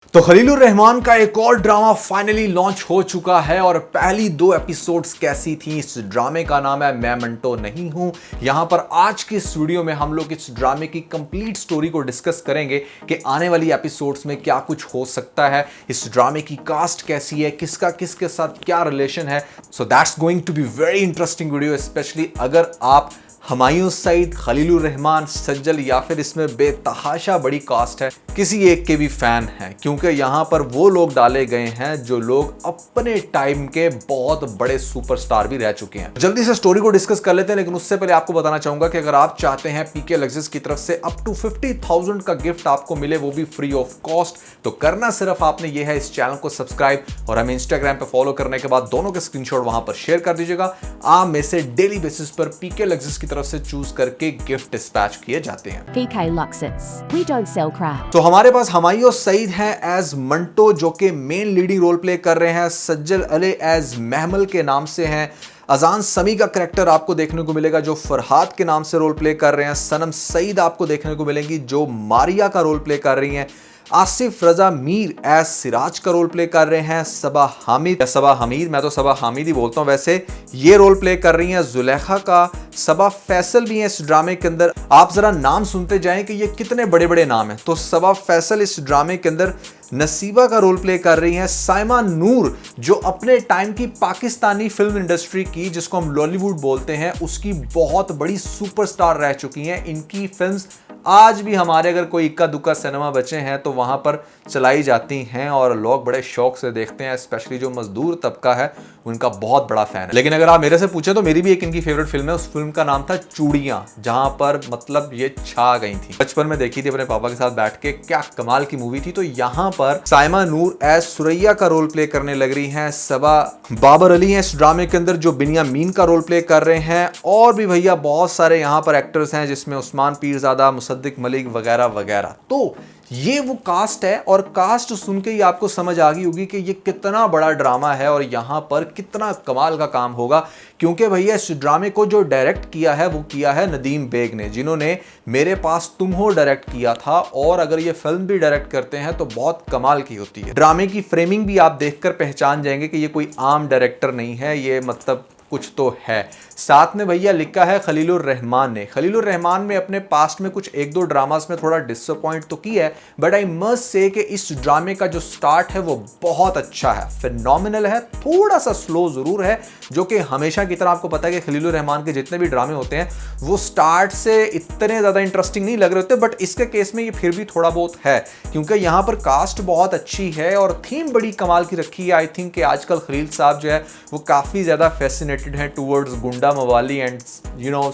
तो खलीलुर रहमान का एक और ड्रामा फाइनली लॉन्च हो चुका है और पहली 2 एपिसोड्स कैसी थी। इस ड्रामे का नाम है मैं मंटो नहीं हूं। यहां पर आज के इस वीडियो में हम लोग इस ड्रामे की कंप्लीट स्टोरी को डिस्कस करेंगे कि आने वाली एपिसोड्स में क्या कुछ हो सकता है, इस ड्रामे की कास्ट कैसी है, किसका किसके साथ क्या रिलेशन है। So that's going to be very interesting video, specially अगर आप हुमायूं सईद, खलीलुर रहमान, सज्जल या फिर इसमें बेतहाशा बड़ी कास्ट है, किसी एक के भी फैन हैं, क्योंकि यहां पर वो लोग डाले गए हैं जो लोग अपने टाइम के बहुत बड़े सुपरस्टार भी रह चुके हैं। जल्दी से स्टोरी को डिस्कस कर लेते हैं, लेकिन उससे पहले आपको बताना चाहूंगा कि अगर आप चाहते हैं पीके लग्जरीज की तरफ से अप टू 50,000 का गिफ्ट आपको मिले, वो भी फ्री ऑफ कॉस्ट, तो करना सिर्फ आपने ये है इस चैनल को सब्सक्राइब और हमें इंस्टाग्राम पे फॉलो करने के बाद दोनों के स्क्रीनशॉट वहां पर शेयर कर दीजिएगा। आप में से डेली बेसिस पर पीके लग्जरीज की तरफ से चूज करके गिफ्ट डिस्पैच किए जाते हैं। PK Luxus. We don't sell crap. तो हमारे पास हुमायूं सईद हैं एज मंटो, जो कि मेन लीडिंग रोल प्ले कर रहे हैं। सज्जल अली एज महमल के नाम से हैं। अजान समी का करैक्टर आपको देखने को मिलेगा जो फरहाद के नाम से रोल प्ले कर रहे हैं। सनम सईद आपको देखने को मिलेंगी जो मारिया का रोल प्ले कर रही हैं। आसिफ रजा मीर एज सिराज का रोल प्ले कर रहे हैं। सबा हमीद, मैं तो सबा हामिद ही बोलता हूं वैसे, ये रोल प्ले कर रही हैं जुलेखा का। सबा फैसल भी हैं इस ड्रामे के अंदर। आप जरा नाम सुनते जाएं कि ये कितने बड़े बड़े नाम हैं। तो सबा फैसल इस ड्रामे के अंदर नसीबा का रोल प्ले कर रही हैं। साइमा नूर जो अपने टाइम की पाकिस्तानी फिल्म इंडस्ट्री की, जिसको हम लॉलीवुड बोलते हैं, उसकी बहुत बड़ी सुपरस्टार रह चुकी हैं। इनकी फिल्म्स आज भी हमारे अगर कोई इक्का दुक्का सिनेमा बचे हैं तो वहां पर चलाई जाती हैं और लोग बड़े शौक से देखते हैं। स्पेशली जो मजदूर तबका है उनका बहुत बड़ा फैन है। लेकिन अगर आप मेरे से पूछें तो मेरी भी एक इनकी फेवरेट फिल्म है। उस फिल्म का नाम था चूड़ियां, जहां पर मतलब ये छा गई थी। बचपन में देखी थी अपने पापा के साथ बैठ के, क्या कमाल की मूवी थी। तो यहाँ पर साइमा नूर एज सुरैया का रोल प्ले करने लग रही हैं। सबा बाबर अली हैं इस ड्रामे के अंदर जो बिनियामीन का रोल प्ले कर रहे हैं। और भी भैया बहुत सारे यहाँ पर एक्टर्स हैं, जिसमें उस्मान पीरजादा, मुसद्दिक मलिक वगैरह वगैरह। तो ये वो कास्ट है और कास्ट सुन के ही आपको समझ आ गई होगी कि ये कितना बड़ा ड्रामा है और यहाँ पर कितना कमाल का काम होगा। क्योंकि भैया इस ड्रामे को जो डायरेक्ट किया है वो किया है नदीम बेग ने, जिन्होंने मेरे पास तुम हो डायरेक्ट किया था। और अगर ये फिल्म भी डायरेक्ट करते हैं तो बहुत कमाल की होती है। ड्रामे की फ्रेमिंग भी आप देखकर पहचान जाएंगे कि ये कोई आम डायरेक्टर नहीं है, ये मतलब कुछ तो है। साथ में भैया लिखा है खलीलुर रहमान ने। खलीलुर रहमान में अपने पास्ट में कुछ एक दो ड्रामास में थोड़ा डिसअपॉइंट तो की है, बट आई मस्ट से कि इस ड्रामे का जो स्टार्ट है वो बहुत अच्छा है, फिनोमिनल है। थोड़ा सा स्लो जरूर है, जो कि हमेशा की तरह आपको पता है कि खलीलुर रहमान के जितने भी ड्रामे होते हैं वो स्टार्ट से इतने ज्यादा इंटरेस्टिंग नहीं लग रहे होते, बट इसके केस में ये फिर भी थोड़ा बहुत है, क्योंकि यहाँ पर कास्ट बहुत अच्छी है और थीम बड़ी कमाल की रखी है। आई थिंक कि आजकल खलील साहब जो है वो काफी ज्यादा फैसिनेटेड है टूवर्ड्स गुंडा मवाली एंड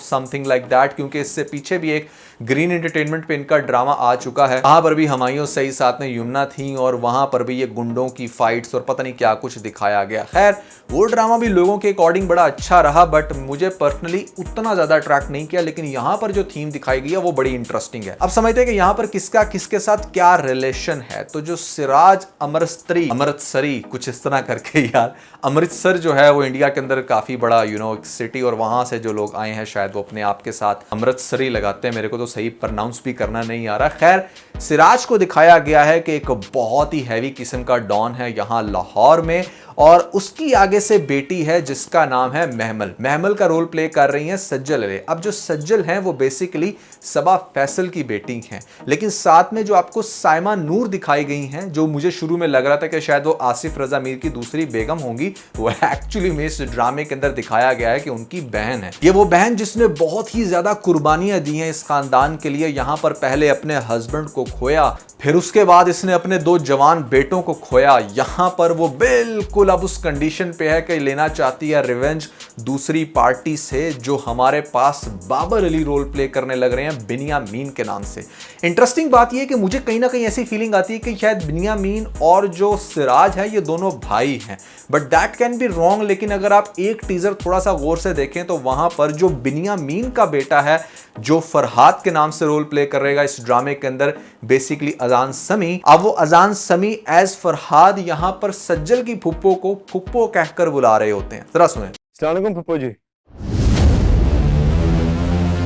समथिंग लाइक दैट, क्योंकि इससे पीछे भी एक ग्रीन एंटरटेनमेंट पे इनका ड्रामा आ चुका है। वहां पर भी हुमायूं सईद साथ में यमुना थी और वहां पर भी ये गुंडों की फाइट्स और पता नहीं क्या कुछ दिखाया गया। खैर वो ड्रामा भी लोगों के अकॉर्डिंग बड़ा अच्छा रहा, बट मुझे पर्सनली उतना ज्यादा अट्रैक्ट नहीं किया। लेकिन यहाँ पर जो थीम दिखाई गई है वो बड़ी इंटरेस्टिंग है। अब समझते हैं कि यहाँ पर किसका किसके साथ क्या रिलेशन है। तो जो सिराज अमृतसरी कुछ इस तरह करके, यार अमृतसर जो है वो इंडिया के अंदर काफी बड़ा एक सिटी, और वहां से जो लोग आए हैं शायद वो अपने आप के साथ अमृतसरी लगाते हैं। मेरे को तो सही प्रोनाउंस भी करना नहीं आ रहा। खैर सिराज को दिखाया गया है कि एक बहुत ही हैवी किस्म का डॉन है यहाँ लाहौर में, और उसकी आगे से बेटी है जिसका नाम है महमल। महमल का रोल प्ले कर रही हैं सज्जल अली। अब जो सज्जल हैं वो बेसिकली सबा फैसल की बेटी हैं, लेकिन साथ में जो आपको साइमा नूर दिखाई गई हैं, जो मुझे शुरू में लग रहा था कि शायद वो आसिफ रजा मीर की दूसरी बेगम होंगी, वो एक्चुअली में इस ड्रामे के अंदर दिखाया गया है कि उनकी बहन है। ये वो बहन जिसने बहुत ही ज्यादा कुर्बानियां दी हैं इस खानदान के लिए। यहाँ पर पहले अपने हस्बैंड को खोया, फिर उसके बाद इसने अपने 2 जवान बेटों को खोया। यहाँ पर वो बिल्कुल अब उस कंडीशन पे है कि लेना चाहती है रिवेंज दूसरी पार्टी से, जो हमारे पास बाबर अली रोल प्ले करने लग रहे हैं बिनियामीन के नाम से। इंटरेस्टिंग बात यह है कि मुझे कहीं ना कहीं ऐसी फीलिंग आती है कि शायद बिनियामीन और जो सिराज है ये दोनों भाई हैं, but that can be wrong. लेकिन अगर आप एक टीजर थोड़ा सा गौर से देखें तो वहां पर जो बिनियामीन का बेटा है, जो फरहाद के नाम से रोल प्ले करेगा इस ड्रामे के अंदर, बेसिकली अजान समी। अब वो अजान समी एज फरहाद यहां पर सज्जल की फुप्पो को फुप्पो कहकर बुला रहे होते हैं। जरा सुने। अस्सलाम वालेकुम फुप्पो जी।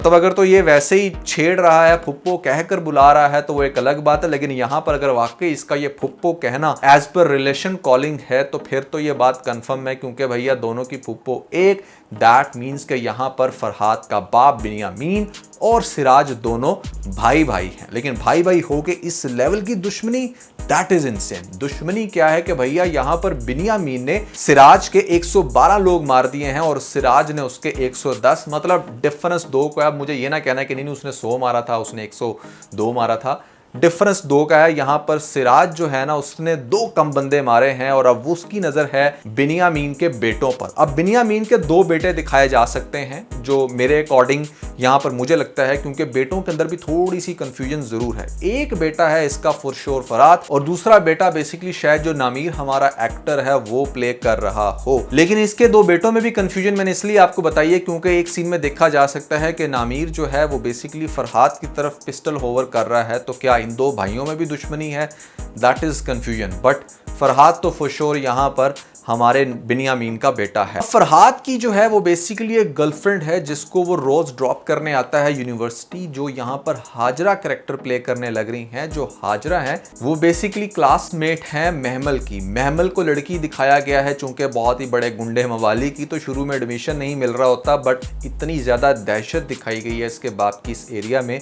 तब अगर तो ये वैसे ही छेड़ रहा है, फुप्पो कहकर बुला रहा है, तो वो एक अलग बात है। लेकिन यहाँ पर अगर वाकई इसका ये फुप्पो कहना एज पर रिलेशन कॉलिंग है तो फिर तो ये बात कंफर्म है, क्योंकि भैया दोनों की फुप्पो एक, दैट मीन्स कि यहाँ पर फरहाद का बाप बिनियामीन और सिराज दोनों भाई भाई हैं। लेकिन भाई भाई हो के इस लेवल की दुश्मनी, दैट इज इनसेन। दुश्मनी क्या है कि भैया यहाँ पर बिनियामीन ने सिराज के 112 लोग मार दिए हैं और सिराज ने उसके 110, मतलब डिफरेंस 2 को। अब मुझे ये ना कहना है कि नहीं उसने 100 मारा था, उसने 102 मारा था, डिफरेंस 2 का है। यहां पर सिराज जो है ना उसने 2 कम बंदे मारे हैं और अब उसकी नजर है बिनियामीन के बेटों पर। अब बिनियामीन के 2 बेटे दिखाए जा सकते हैं जो मेरे अकॉर्डिंग यहां पर मुझे लगता है, क्योंकि बेटों के अंदर भी थोड़ी सी कंफ्यूजन जरूर है। एक बेटा है इसका फॉर श्योर फरहाद, और दूसरा बेटा बेसिकली शायद जो नामीर हमारा एक्टर है वो प्ले कर रहा हो। लेकिन इसके 2 बेटों में भी कंफ्यूजन मैंने इसलिए आपको बताई है क्योंकि एक सीन में देखा जा सकता है कि नामीर जो है वो बेसिकली फरहाद की तरफ पिस्टल होवर कर रहा है, तो क्या इन 2 भाइयों में भी दुश्मनी है? That is confusion. But Farhad तो फॉर श्योर यहां पर हमारे बिनियामीन का बेटा है। फरहाद की जो है वो बेसिकली एक गर्लफ्रेंड है जिसको वो रोज ड्रॉप करने आता है यूनिवर्सिटी, जो यहाँ पर हाजरा कैरेक्टर प्ले करने लग रही हैं। जो हाजरा है वो बेसिकली क्लासमेट है महमल की। महमल को लड़की दिखाया गया है चूंकि बहुत ही बड़े गुंडे मवाली की, तो शुरू में एडमिशन नहीं मिल रहा होता, बट इतनी ज्यादा दहशत दिखाई गई है इसके बाप की इस एरिया में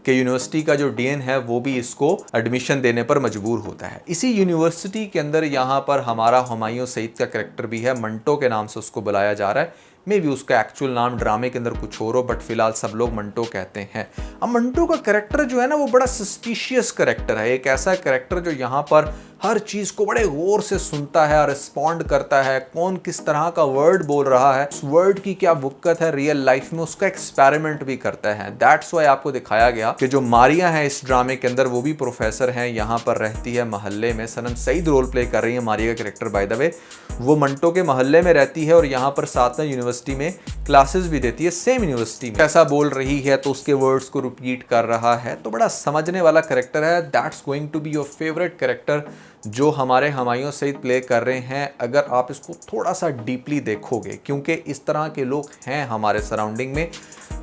कि यूनिवर्सिटी का जो डीएन है वो भी इसको एडमिशन देने पर मजबूर होता है। इसी यूनिवर्सिटी के अंदर यहाँ पर हमारा हुमायूं सईद का कैरेक्टर भी है, मंटो के नाम से उसको बुलाया जा रहा है। मे भी उसका एक्चुअल नाम ड्रामे के अंदर कुछ और हो, बट फिलहाल सब लोग मंटो कहते हैं। अब मंटो का कैरेक्टर जो है ना वो बड़ा सस्पिशियस कैरेक्टर है। एक ऐसा कैरेक्टर जो यहाँ पर हर चीज को बड़े गौर से सुनता है और रिस्पॉन्ड करता है, कौन किस तरह का वर्ड बोल रहा है, उस वर्ड की क्या वुक्कत है रियल लाइफ में, उसका एक्सपेरिमेंट भी करता है। दैट्स व्हाई आपको दिखाया गया कि जो मारिया है इस ड्रामे के अंदर वो भी प्रोफेसर हैं, यहाँ पर रहती है मोहल्ले में। सनम सईद रोल प्ले कर रही है मारिया का कैरेक्टर बाय द वे। वो मंटो के मोहल्ले में रहती है और यहाँ पर साथ में यूनिवर्सिटी में क्लासेस भी देती है, सेम यूनिवर्सिटी में। ऐसा बोल रही है तो उसके वर्ड्स को रिपीट कर रहा है, तो बड़ा समझने वाला कैरेक्टर है। That's going to be your favourite character जो हमारे हुमायूं सईद प्ले कर रहे हैं, अगर आप इसको थोड़ा सा डीपली देखोगे, क्योंकि इस तरह के लोग हैं हमारे सराउंडिंग में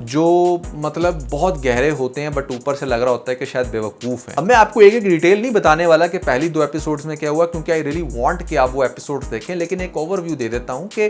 जो मतलब बहुत गहरे होते हैं बट ऊपर से लग रहा होता है कि शायद बेवकूफ़ हैं। अब मैं आपको एक एक डिटेल नहीं बताने वाला कि पहली 2 एपिसोड्स में क्या हुआ, क्योंकि आई रियली वांट कि आप वो एपिसोड्स देखें, लेकिन एक ओवरव्यू दे देता हूं कि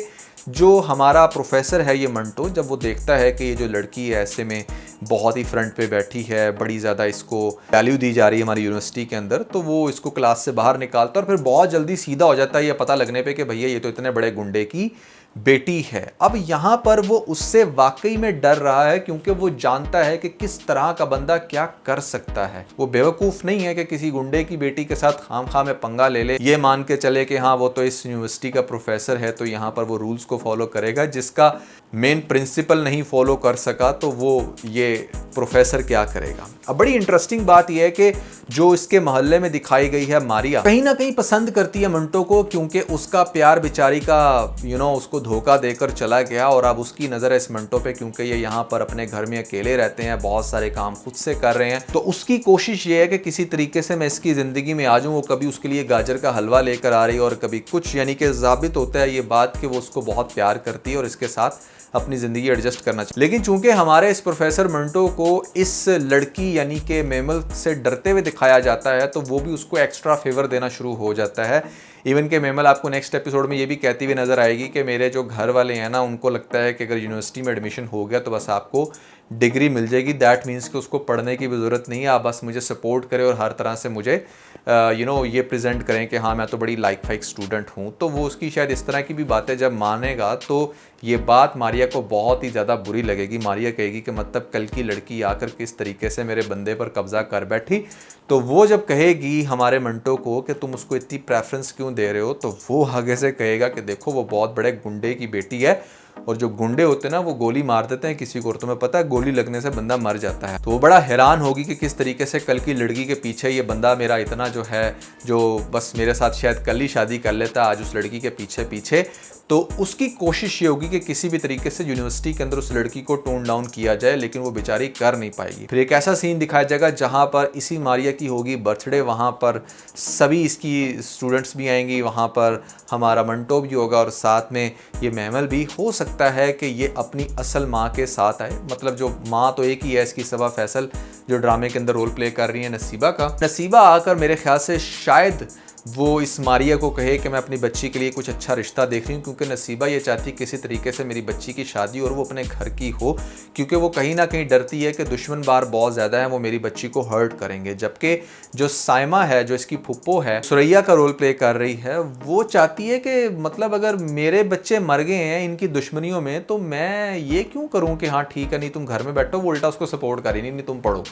जो हमारा प्रोफेसर है ये मंटो, जब वो देखता है कि ये जो लड़की है ऐसे में बहुत ही फ्रंट पे बैठी है, बड़ी ज़्यादा इसको वैल्यू दी जा रही है हमारी यूनिवर्सिटी के अंदर, तो वो इसको क्लास से बाहर निकालता है और फिर बहुत जल्दी सीधा हो जाता है ये पता लगने पे कि भैया ये तो इतने बड़े गुंडे की बेटी है। अब यहाँ पर वो उससे वाकई में डर रहा है क्योंकि वो जानता है कि किस तरह का बंदा क्या कर सकता है। वो बेवकूफ़ नहीं है कि किसी गुंडे की बेटी के साथ खामखा में पंगा ले ले, ये मान के चले कि हाँ वो तो इस यूनिवर्सिटी का प्रोफेसर है तो यहाँ पर वो रूल्स को फॉलो करेगा। जिसका मेन प्रिंसिपल नहीं फॉलो कर सका तो वो ये प्रोफेसर क्या करेगा। अब बड़ी इंटरेस्टिंग बात यह है कि जो इसके मोहल्ले में दिखाई गई है मारिया, कहीं ना कहीं पसंद करती है मंटो को, क्योंकि उसका प्यार बेचारी का उसको धोखा देकर चला गया और अब उसकी नज़र है इस मंटो पे, क्योंकि ये यहाँ पर अपने घर में अकेले रहते हैं, बहुत सारे काम खुद से कर रहे हैं, तो उसकी कोशिश ये है कि किसी तरीके से मैं इसकी ज़िंदगी में आ जाऊँ। वो कभी उसके लिए गाजर का हलवा लेकर आ रही है और कभी कुछ, यानी कि साबित होता है ये बात कि वो उसको बहुत प्यार करती है और इसके साथ अपनी ज़िंदगी एडजस्ट करना चाहिए। लेकिन चूंकि हमारे इस प्रोफेसर मंटो को इस लड़की यानी कि मेमल से डरते हुए दिखाया जाता है, तो वो भी उसको एक्स्ट्रा फेवर देना शुरू हो जाता है। इवन के मेमल आपको नेक्स्ट एपिसोड में ये भी कहती हुई नजर आएगी कि मेरे जो घर वाले हैं ना, उनको लगता है कि अगर यूनिवर्सिटी में एडमिशन हो गया तो बस आपको डिग्री मिल जाएगी, दैट मीन्स कि उसको पढ़ने की भी ज़रूरत नहीं है, आप बस मुझे सपोर्ट करें और हर तरह से मुझे ये प्रेजेंट करें कि हाँ मैं तो बड़ी लाइक फाइक स्टूडेंट हूँ। तो वो उसकी शायद इस तरह की भी बातें जब मानेगा तो ये बात मारिया को बहुत ही ज़्यादा बुरी लगेगी। मारिया कहेगी कि मतलब कल की लड़की आकर किस तरीके से मेरे बंदे पर कब्जा कर बैठी। तो वो जब कहेगी हमारे मंटो को कि तुम उसको इतनी प्रेफरेंस क्यों दे रहे हो, तो वो आगे से कहेगा कि देखो वो बहुत बड़े गुंडे की बेटी है और जो गुंडे होते हैं ना वो गोली मार देते हैं किसी को, और तुम्हें पता है गोली लगने से बंदा मर जाता है। तो वो बड़ा हैरान होगी कि किस तरीके से कल की लड़की के पीछे ये बंदा मेरा इतना जो है, जो बस मेरे साथ शायद कल ही शादी कर लेता, आज उस लड़की के पीछे पीछे तो उसकी कोशिश ये होगी कि किसी भी तरीके से यूनिवर्सिटी के अंदर उस लड़की को टोन डाउन किया जाए, लेकिन वो बेचारी कर नहीं पाएगी। फिर एक ऐसा सीन दिखाया जाएगा जहां पर इसी मारिया की होगी बर्थडे, वहां पर सभी इसकी स्टूडेंट्स भी आएंगी, वहां पर हमारा मंटो भी होगा और साथ में ये महमल भी। हो सकता है कि ये अपनी असल माँ के साथ आए, मतलब जो माँ तो एक ही है इसकी, सबा फैसल जो ड्रामे के अंदर रोल प्ले कर रही है नसीबा का। नसीबा आकर मेरे ख्याल से शायद वो इस मारिया को कहे कि मैं अपनी बच्ची के लिए कुछ अच्छा रिश्ता देख रही हूँ, क्योंकि नसीबा ये चाहती किसी तरीके से मेरी बच्ची की शादी और वो अपने घर की हो, क्योंकि वो कहीं ना कहीं डरती है कि दुश्मन बार बहुत ज़्यादा है, वो मेरी बच्ची को हर्ट करेंगे। जबकि जो साइमा है, जो इसकी फुप्पो है, सुरैया का रोल प्ले कर रही है, वो चाहती है कि मतलब अगर मेरे बच्चे मर गए हैं इनकी दुश्मनियों में तो मैं ये क्यों करूँ कि हाँ ठीक है, नहीं तुम घर में बैठो, वो उल्टा उसको सपोर्ट कर रही, नहीं तुम पढ़ो।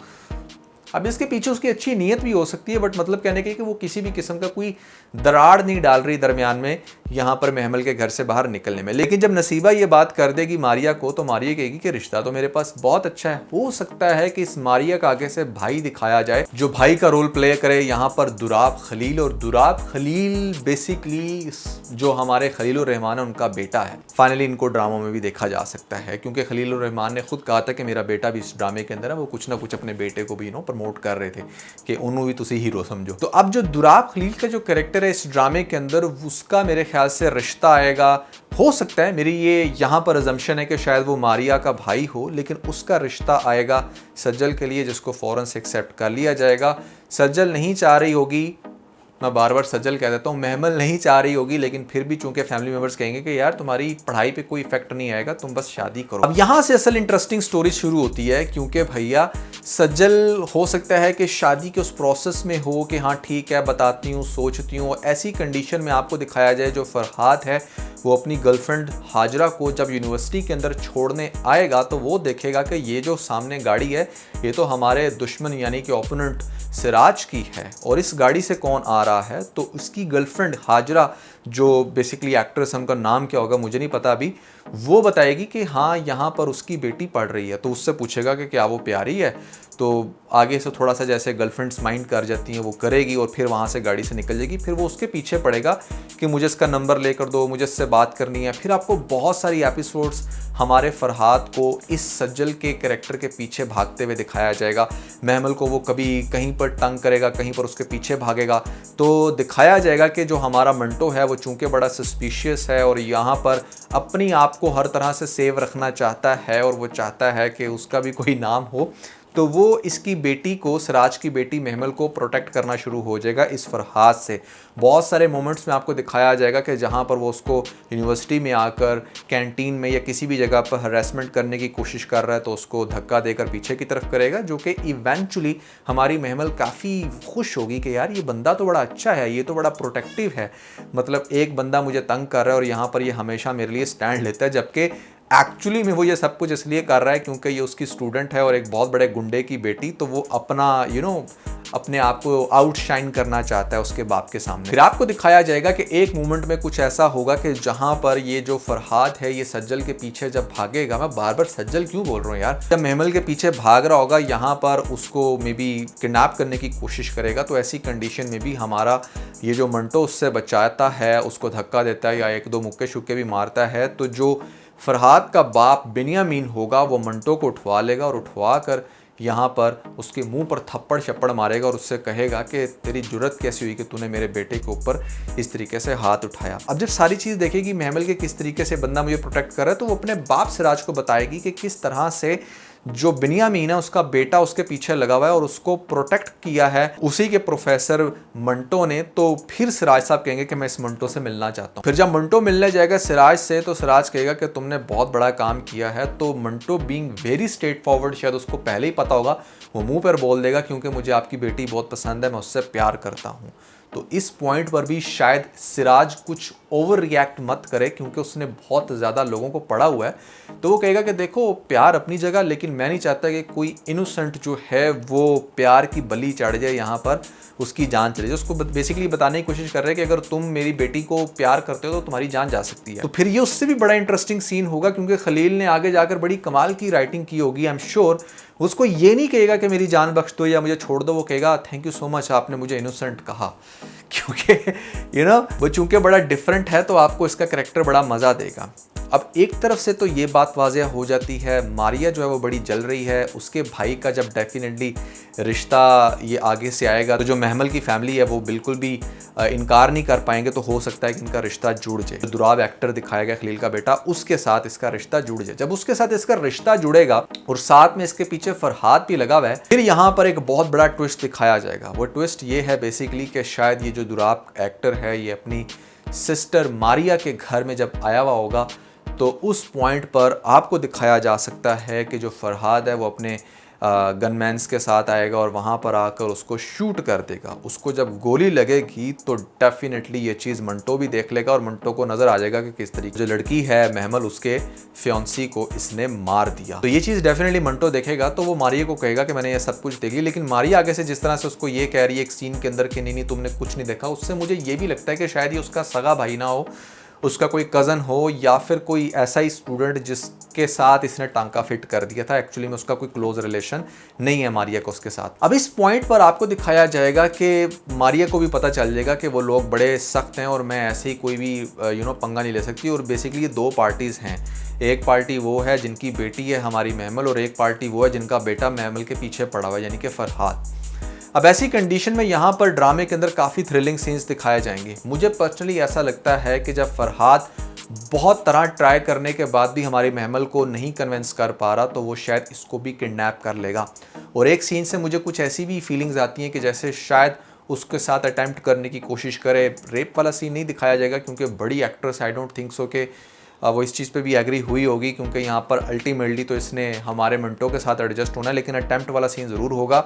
अब इसके पीछे उसकी अच्छी नीयत भी हो सकती है, बट मतलब कहने के कि वो किसी भी किस्म का कोई दरार नहीं डाल रही दरमियान में यहाँ पर महमल के घर से बाहर निकलने में। लेकिन जब नसीबा ये बात कर देगी मारिया को, तो मारिया कहेगी कि रिश्ता तो मेरे पास बहुत अच्छा है। हो सकता है कि इस मारिया का आगे से भाई दिखाया जाए, जो भाई का रोल प्ले करे यहाँ पर दुराब खलील। और दुराब खलील बेसिकली जो हमारे खलीलुर रहमान है उनका बेटा है। फाइनली इनको ड्रामों में भी देखा जा सकता है, क्योंकि खलीलुर रहमान ने खुद कहा था कि मेरा बेटा भी इस ड्रामे के अंदर है। वो कुछ ना कुछ अपने बेटे को भी प्रमोट कर रहे थे कि उन्होंने भी तुसी हीरो समझो। तो अब जो दुराब खलील का जो कैरेक्टर है इस ड्रामे के अंदर, उसका मेरे ख्याल से रिश्ता आएगा। हो सकता है, मेरी ये यहाँ पर अजम्पशन है कि शायद वो मारिया का भाई हो, लेकिन उसका रिश्ता आएगा सज्जल के लिए, जिसको फौरन से एक्सेप्ट कर लिया जाएगा। सज्जल नहीं चाह रही होगी, मैं बार बार सज्जल कह देता हूँ, महमल नहीं चाह रही होगी, लेकिन फिर भी चूंकि फैमिली मेंबर्स कहेंगे कि यार तुम्हारी पढ़ाई पे कोई इफेक्ट नहीं आएगा, तुम बस शादी करो। अब यहाँ से असल इंटरेस्टिंग स्टोरी शुरू होती है, क्योंकि भैया सज्जल हो सकता है कि शादी के उस प्रोसेस में हो कि हाँ ठीक है बताती हूँ, सोचती हूँ। ऐसी कंडीशन में आपको दिखाया जाए जो फरहाद है वो अपनी गर्लफ्रेंड हाजरा को जब यूनिवर्सिटी के अंदर छोड़ने आएगा, तो वो देखेगा कि ये जो सामने गाड़ी है ये तो हमारे दुश्मन यानी कि ओपोनेंट सिराज की है, और इस गाड़ी से कौन आ रहा है, तो उसकी गर्लफ्रेंड हाजरा, जो बेसिकली एक्ट्रेस, उनका नाम क्या होगा मुझे नहीं पता अभी, वो बताएगी कि हाँ यहाँ पर उसकी बेटी पढ़ रही है। तो उससे पूछेगा कि क्या वो प्यारी है, तो आगे से थोड़ा सा जैसे गर्लफ्रेंड्स माइंड कर जाती हैं वो करेगी, और फिर वहाँ से गाड़ी से निकल जाएगी। फिर वो उसके पीछे पड़ेगा कि मुझे इसका नंबर लेकर दो, मुझे इससे बात करनी है। फिर आपको बहुत सारी एपिसोड्स हमारे फरहाद को इस सज्जल के कैरेक्टर के पीछे भागते हुए दिखाया जाएगा। महमल को वो कभी कहीं पर तंग करेगा, कहीं पर उसके पीछे भागेगा, तो दिखाया जाएगा कि जो हमारा मंटो है वो चूंकि बड़ा सस्पिशियस है और यहाँ पर अपनी आप को हर तरह से सेव रखना चाहता है, और वो चाहता है कि उसका भी कोई नाम हो, तो वो इसकी बेटी को, सिराज की बेटी महमल को प्रोटेक्ट करना शुरू हो जाएगा इस फरहाद से। बहुत सारे मोमेंट्स में आपको दिखाया जाएगा कि जहाँ पर वो उसको यूनिवर्सिटी में आकर कैंटीन में या किसी भी जगह पर हरेसमेंट करने की कोशिश कर रहा है, तो उसको धक्का देकर पीछे की तरफ करेगा, जो कि इवेंचुअली हमारी महमल काफ़ी खुश होगी कि यार ये बंदा तो बड़ा अच्छा है, ये तो बड़ा प्रोटेक्टिव है, मतलब एक बंदा मुझे तंग कर रहा है और यहाँ पर ये हमेशा मेरे लिए स्टैंड लेता है। जबकि एक्चुअली में वो ये सब कुछ इसलिए कर रहा है क्योंकि ये उसकी स्टूडेंट है और एक बहुत बड़े गुंडे की बेटी, तो वो अपना अपने आप को आउटशाइन करना चाहता है उसके बाप के सामने। फिर आपको दिखाया जाएगा कि एक मोमेंट में कुछ ऐसा होगा कि जहां पर ये जो फरहाद है ये सज्जल के पीछे जब भागेगा, मैं बार बार सज्जल क्यों बोल रहा हूँ यार, जब महमल के पीछे भाग रहा होगा, यहाँ पर उसको मे बी किडनैप करने की कोशिश करेगा, तो ऐसी कंडीशन में भी हमारा ये जो मंटो उससे बचाता है, उसको धक्का देता है या एक दो मुक्के शुक्के भी मारता है, तो जो फरहाद का बाप बिन्यामीन होगा वो मंटो को उठवा लेगा और उठवा कर यहाँ पर उसके मुंह पर थप्पड़ शप्पड़ मारेगा और उससे कहेगा कि तेरी जुर्रत कैसी हुई कि तूने मेरे बेटे के ऊपर इस तरीके से हाथ उठाया। अब जब सारी चीज़ देखेगी महमल के किस तरीके से बंदा मुझे प्रोटेक्ट कर रहा है, तो वो अपने बाप सिराज को बताएगी कि किस तरह से जो बिन्यामीन है उसका बेटा उसके पीछे लगा हुआ है और उसको प्रोटेक्ट किया है उसी के प्रोफेसर मंटो ने। तो फिर सिराज साहब कहेंगे कि मैं इस मंटो से मिलना चाहता हूँ। फिर जब मंटो मिलने जाएगा सिराज से, तो सिराज कहेगा कि तुमने बहुत बड़ा काम किया है। तो Manto being very straight forward, शायद उसको पहले ही पता होगा, वो मुंह पर बोल देगा क्योंकि मुझे आपकी बेटी बहुत पसंद है, मैं उससे प्यार करता हूँ। तो इस पॉइंट पर भी शायद सिराज कुछ ओवर रिएक्ट मत करे, क्योंकि उसने बहुत ज़्यादा लोगों को पढ़ा हुआ है। तो वो कहेगा कि देखो प्यार अपनी जगह, लेकिन मैं नहीं चाहता कि कोई इनोसेंट जो है वो प्यार की बलि चढ़ जाए यहाँ पर। उसकी जान चली जाए। उसको बेसिकली बताने की कोशिश कर रहे हैं कि अगर तुम मेरी बेटी को प्यार करते हो तो तुम्हारी जान जा सकती है। तो फिर ये उससे भी बड़ा इंटरेस्टिंग सीन होगा, क्योंकि खलील ने आगे जाकर बड़ी कमाल की राइटिंग की होगी। आई एम श्योर उसको ये नहीं कहेगा कि मेरी जान बख्श दो या मुझे छोड़ दो, वो कहेगा थैंक यू सो मच, आपने मुझे इनोसेंट कहा। क्योंकि वो चूंकि बड़ा डिफरेंट है तो आपको इसका कैरेक्टर बड़ा मज़ा देगा। अब एक तरफ से तो ये बात वाज़ेह हो जाती है, मारिया जो है वो बड़ी जल रही है। उसके भाई का जब डेफिनेटली रिश्ता ये आगे से आएगा तो जो महमल की फैमिली है वो बिल्कुल भी इनकार नहीं कर पाएंगे, तो हो सकता है कि इनका रिश्ता जुड़ जाए। जो दुराब एक्टर दिखाया गया खलील का बेटा, उसके साथ इसका रिश्ता जुड़ जाए। जब उसके साथ इसका रिश्ता जुड़ेगा और साथ में इसके पीछे फरहाद भी लगा हुआ है, फिर यहाँ पर एक बहुत बड़ा ट्विस्ट दिखाया जाएगा। वो ट्विस्ट ये है बेसिकली कि शायद ये जो दुराब एक्टर है ये अपनी सिस्टर मारिया के घर में जब आया हुआ होगा तो उस पॉइंट पर आपको दिखाया जा सकता है कि जो फरहाद है वो अपने गनमैन्स के साथ आएगा और वहाँ पर आकर उसको शूट कर देगा। उसको जब गोली लगेगी तो डेफिनेटली ये चीज़ मंटो भी देख लेगा और मंटो को नज़र आ जाएगा कि किस तरीके जो लड़की है महमल उसके फियांसी को इसने मार दिया। तो ये चीज़ डेफिनेटली मंटो देखेगा तो वो मारिया को कहेगा कि मैंने ये सब कुछ देख लिया। लेकिन मारिया आगे से जिस तरह से उसको ये कह रही है एक सीन के अंदर कि नहीं तुमने कुछ नहीं देखा, उससे मुझे ये भी लगता है कि शायद ये उसका सगा भाई ना हो, उसका कोई कज़न हो या फिर कोई ऐसा ही स्टूडेंट जिसके साथ इसने टांका फिट कर दिया था। एक्चुअली में उसका कोई क्लोज रिलेशन नहीं है मारिया को उसके साथ। अब इस पॉइंट पर आपको दिखाया जाएगा कि मारिया को भी पता चल जाएगा कि वो लोग बड़े सख्त हैं और मैं ऐसे ही कोई भी पंगा नहीं ले सकती। और बेसिकली ये दो पार्टीज़ हैं, एक पार्टी वो है जिनकी बेटी है हमारी महमल और एक पार्टी वो है जिनका बेटा महमल के पीछे पड़ा हुआ है, यानी कि फरहाद। अब ऐसी कंडीशन में यहाँ पर ड्रामे के अंदर काफ़ी थ्रिलिंग सीन्स दिखाए जाएंगे। मुझे पर्सनली ऐसा लगता है कि जब फरहाद बहुत तरह ट्राई करने के बाद भी हमारी महमल को नहीं कन्विंस कर पा रहा तो वो शायद इसको भी किडनैप कर लेगा। और एक सीन से मुझे कुछ ऐसी भी फीलिंग्स आती हैं कि जैसे शायद उसके साथ अटैम्प्ट करने की कोशिश करे। रेप वाला सीन नहीं दिखाया जाएगा क्योंकि बड़ी actress I don't think so कि वो इस चीज़ पे भी एग्री हुई होगी, क्योंकि यहाँ पर अल्टीमेटली तो इसने हमारे मंटो के साथ एडजस्ट होना है। लेकिन अटैम्प्ट वाला सीन ज़रूर होगा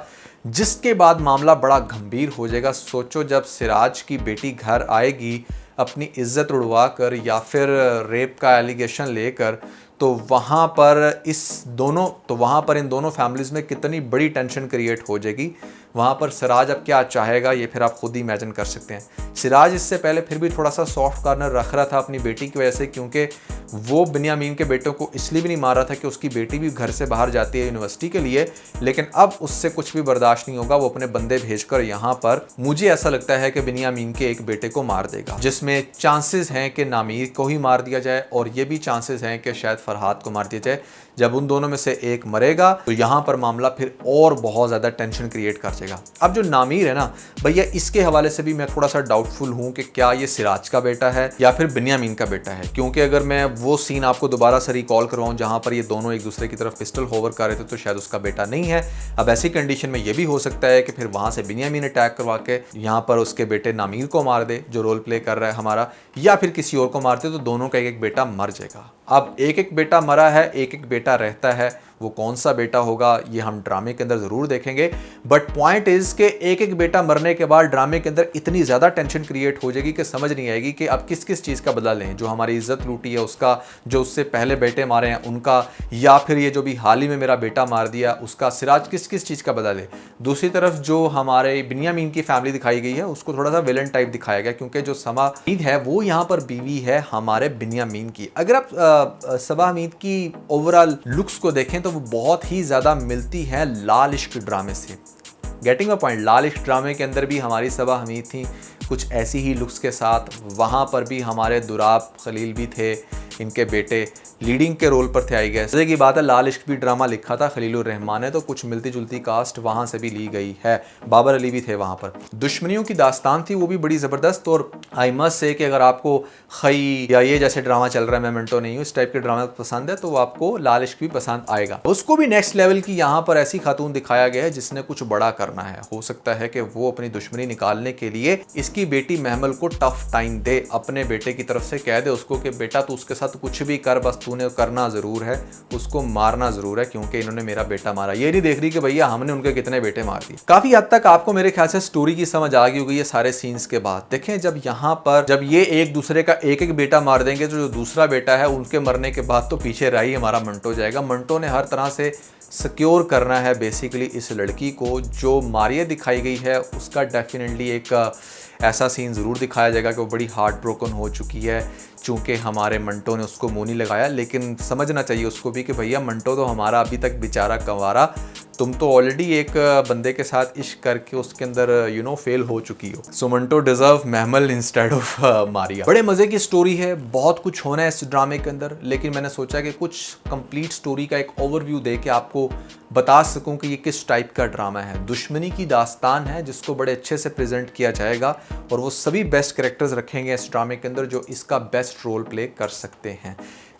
जिसके बाद मामला बड़ा गंभीर हो जाएगा। सोचो जब सिराज की बेटी घर आएगी अपनी इज्जत उड़वा कर या फिर रेप का एलिगेशन लेकर, तो वहाँ पर इन दोनों फैमिलीज़ में कितनी बड़ी टेंशन क्रिएट हो जाएगी। वहाँ पर सिराज अब क्या चाहेगा ये फिर आप खुद ही इमेजिन कर सकते हैं। सिराज इससे पहले फिर भी थोड़ा सा सॉफ्ट कॉर्नर रख रहा था अपनी बेटी की वजह से, क्योंकि वो बिन्यामीन के बेटों को इसलिए भी नहीं मार रहा था कि उसकी बेटी भी घर से बाहर जाती है यूनिवर्सिटी के लिए। लेकिन अब उससे कुछ भी बर्दाश्त नहीं होगा, वो अपने बंदे भेजकर यहाँ पर मुझे ऐसा लगता है कि बिन्यामीन के एक बेटे को मार देगा, जिसमें चांसेस हैं कि नामीर को ही मार दिया जाए और ये भी चांसेस हैं कि शायद फरहाद को मार दिया जाए। जब उन दोनों में से एक मरेगा तो यहाँ पर मामला फिर और बहुत ज़्यादा टेंशन क्रिएट कर जाएगा। अब जो नामीर है ना भैया, इसके हवाले से भी मैं थोड़ा सा डाउटफुल हूँ कि क्या ये सिराज का बेटा है या फिर बिन्यामीन का बेटा है, क्योंकि अगर मैं वो सीन आपको दोबारा से रिकॉल करवाऊँ जहाँ पर ये दोनों एक दूसरे की तरफ पिस्टल होवर कर रहे थे तो शायद उसका बेटा नहीं है। अब ऐसी कंडीशन में ये भी हो सकता है कि फिर वहाँ से बिन्यामीन अटैक करवा के यहाँ पर उसके बेटे नामीर को मार दे जो रोल प्ले कर रहा है हमारा, या फिर किसी और को मार दे, तो दोनों का एक एक बेटा मर जाएगा। अब एक एक बेटा मरा है, एक एक बेटा रहता है, वो कौन सा बेटा होगा ये हम ड्रामे के अंदर ज़रूर देखेंगे। बट पॉइंट इज़ कि एक एक बेटा मरने के बाद ड्रामे के अंदर इतनी ज़्यादा टेंशन क्रिएट हो जाएगी कि समझ नहीं आएगी कि अब किस किस चीज़ का बदला लें। जो हमारी इज्जत लूटी है उसका, जो उससे पहले बेटे मारे हैं उनका, या फिर ये जो भी हाल ही में मेरा बेटा मार दिया उसका, सिराज किस किस चीज़ का बदला ले। दूसरी तरफ जो हमारे बिन्यामीन की फैमिली दिखाई गई है उसको थोड़ा सा विलन टाइप दिखाया गया, क्योंकि जो समा हमीद है वो यहाँ पर बीवी है हमारे बिन्यामीन की। अगर आप सबा हमीद की ओवरऑल लुक्स को देखें तो वो बहुत ही ज़्यादा मिलती है लाल इश्क ड्रामे से। गेटिंग अ पॉइंट, लाल इश्क ड्रामे के अंदर भी हमारी सबा हमीद थी कुछ ऐसी ही लुक्स के साथ, वहाँ पर भी हमारे दुराब खलील भी थे, इनके बेटे लीडिंग के रोल पर थे। आई गए सही की बात है, लाल इश्क भी ड्रामा लिखा था खलीलुर रहमान ने, तो कुछ मिलती जुलती कास्ट वहाँ से भी ली गई है। बाबर अली भी थे वहाँ पर। दुश्मनियों की दास्तान थी वो भी बड़ी ज़बरदस्त। और आई मस्ट से कि अगर आपको खई या ये जैसे ड्रामा चल रहा है, मैं मिनटो नहीं हूँ, इस टाइप के ड्रामा पसंद है तो आपको लाल इश्क भी पसंद आएगा। उसको भी नेक्स्ट लेवल की यहाँ पर ऐसी खातून दिखाया गया है जिसने कुछ बड़ा करना है। हो सकता है कि वो अपनी दुश्मनी निकालने के लिए इसकी बेटी महमल को टफ टाइम दे, अपने बेटे की तरफ से कह दे उसको कि बेटा तू उसके साथ कुछ भी कर, बस तूने करना जरूर है, उसको मारना जरूर है, क्योंकि इन्होंने मेरा बेटा मारा। ये नहीं देख रही कि भैया हमने उनके कितने बेटे मार दिए। काफी हद तक आपको मेरे ख्याल से स्टोरी की समझ आ गई होगी ये सारे सीन्स के बाद। देखें जब यहाँ पर जब ये एक दूसरे का एक एक बेटा मार देंगे तो जो दूसरा बेटा है उनके मरने के बाद तो पीछे रही हमारा मंटो जाएगा। मंटो ने हर तरह से सिक्योर करना है बेसिकली इस लड़की को। जो मारिया दिखाई गई है उसका डेफिनेटली एक ऐसा सीन ज़रूर दिखाया जाएगा कि वो बड़ी हार्ट ब्रोकन हो चुकी है, चूँकि हमारे मंटो ने उसको मुँह नहीं लगाया। लेकिन समझना चाहिए उसको भी कि भैया मंटो तो हमारा अभी तक बेचारा कंवारा, तुम तो ऑलरेडी एक बंदे के साथ इश्क करके उसके अंदर फेल हो चुकी हो। So Manto deserve Mahmal instead of Maria. बड़े मज़े की स्टोरी है, बहुत कुछ होना है इस ड्रामे के अंदर, लेकिन मैंने सोचा कि कुछ कंप्लीट स्टोरी का एक ओवरव्यू दे के आपको बता सकूं कि ये किस टाइप का ड्रामा है। दुश्मनी की दास्तान है जिसको बड़े अच्छे से प्रेजेंट किया जाएगा और वो सभी बेस्ट कैरेक्टर्स रखेंगे इस ड्रामे के अंदर जो इसका बेस्ट रोल प्ले कर सकते हैं।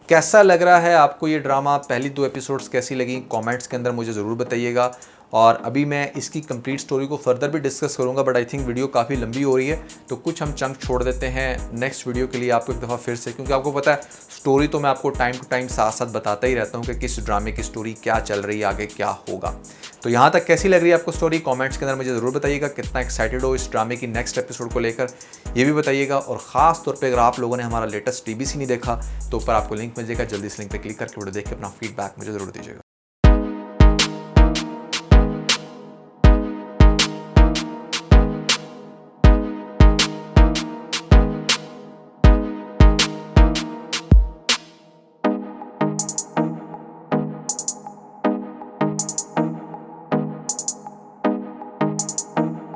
कैसा लग रहा है आपको ये ड्रामा? पहली 2 एपिसोड्स कैसी लगी कमेंट्स के अंदर मुझे ज़रूर बताइएगा। और अभी मैं इसकी कंप्लीट स्टोरी को फर्दर भी डिस्कस करूंगा, बट आई थिंक वीडियो काफ़ी लंबी हो रही है तो कुछ हम चंक छोड़ देते हैं नेक्स्ट वीडियो के लिए आपको एक दफ़ा फिर से, क्योंकि आपको पता है स्टोरी तो मैं आपको टाइम टू टाइम साथ साथ बताता ही रहता हूँ कि किस ड्रामे की स्टोरी क्या चल रही है, आगे क्या होगा। तो यहाँ तक कैसी लग रही है आपको स्टोरी? कमेंट्स के अंदर मुझे ज़रूर बताइएगा। कितना एक्साइटेड हो इस ड्रामे की नेक्स्ट एपिसोड को लेकर ये भी बताइएगा। और ख़ास तौर पे अगर आप लोगों ने हमारा लेटेस्ट TBC नहीं देखा तो ऊपर आपको लिंक मिल जाएगा, जल्दी इस लिंक पे क्लिक करके वीडियो देख के अपना फीडबैक मुझे ज़रूर दीजिएगा।